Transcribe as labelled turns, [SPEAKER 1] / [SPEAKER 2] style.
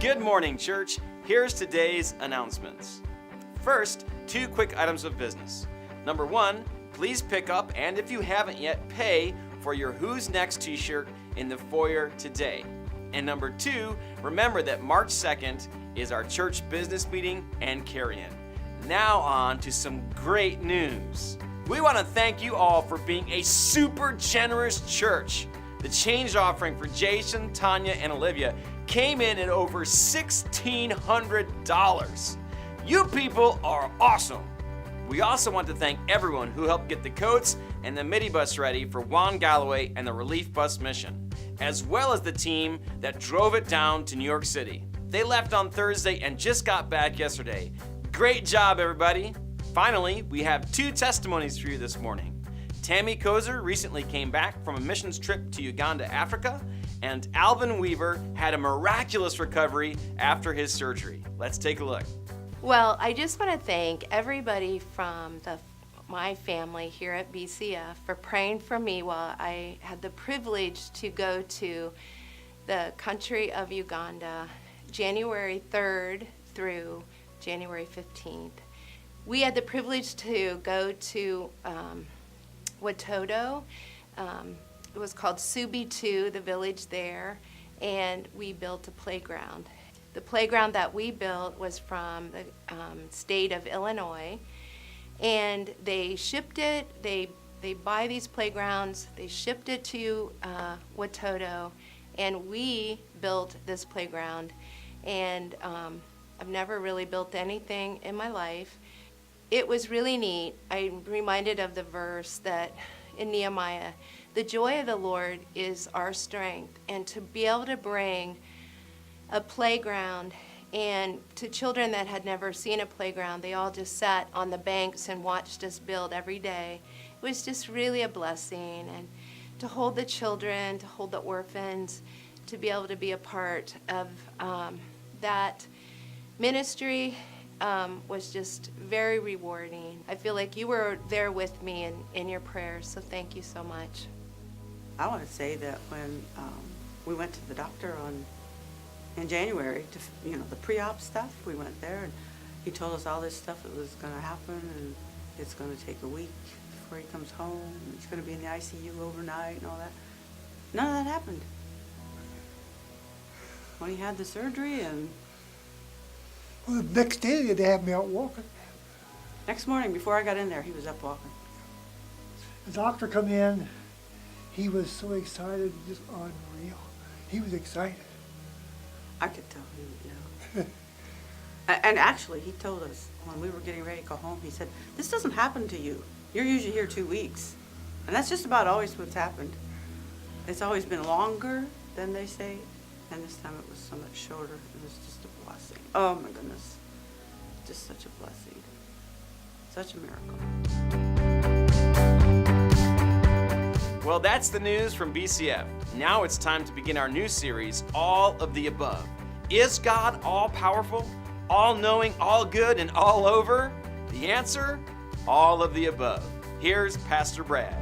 [SPEAKER 1] Good morning, church. Here's today's announcements. First, 2 quick items of business. Number 1, please pick up and if you haven't yet, pay for your Who's Next t-shirt in the foyer today. And number 2, remember that March 2nd is our church business meeting and carry-in. Now on to some great news. We want to thank you all for being a super generous church. The change offering for Jason, Tanya, and Olivia came in at over $1,600. You people are awesome. We also want to thank everyone who helped get the coats and the midi bus ready for Juan Galloway and the relief bus mission, as well as the team that drove it down to New York City. They left on Thursday and just got back yesterday. Great job, everybody. Finally, we have 2 testimonies for you this morning. Tammy Koser recently came back from a missions trip to Uganda, Africa, and Alvin Weaver had a miraculous recovery after his surgery. Let's take a look.
[SPEAKER 2] Well, I just want to thank everybody from my family here at BCF for praying for me while I had the privilege to go to the country of Uganda January 3rd through January 15th. We had the privilege to go to Watoto. It was called Subi 2, the village there, and we built a playground. The playground that we built was from the state of Illinois, and they shipped it. They buy these playgrounds. They shipped it to Watoto, and we built this playground. And I've never really built anything in my life. It was really neat. I'm reminded of the verse that in Nehemiah, the joy of the Lord is our strength, and to be able to bring a playground and to children that had never seen a playground, they all just sat on the banks and watched us build every day. It was just really a blessing, and to hold the children, to hold the orphans, to be able to be a part of that ministry was just very rewarding. I feel like you were there with me in your prayers, so thank you so much.
[SPEAKER 3] I want to say that when we went to the doctor in January, to, the pre-op stuff, we went there and he told us all this stuff that was going to happen, and it's going to take a week before he comes home, and he's going to be in the ICU overnight and all that. None of that happened. When he had the surgery and...
[SPEAKER 4] Well, the next day they had me out walking.
[SPEAKER 3] Next morning, before I got in there, he was up walking.
[SPEAKER 4] The doctor come in, he was so excited, just unreal. He was excited.
[SPEAKER 3] I could tell he, And actually, he told us when we were getting ready to go home, he said, "This doesn't happen to you. You're usually here 2 weeks." And that's just about always what's happened. It's always been longer than they say, and this time it was so much shorter. It was just a blessing. Oh my goodness. Just such a blessing. Such a miracle.
[SPEAKER 1] Well, that's the news from BCF. Now it's time to begin our new series, All of the Above. Is God all-powerful, all-knowing, all-good, and all over? The answer? All of the above. Here's Pastor Brad.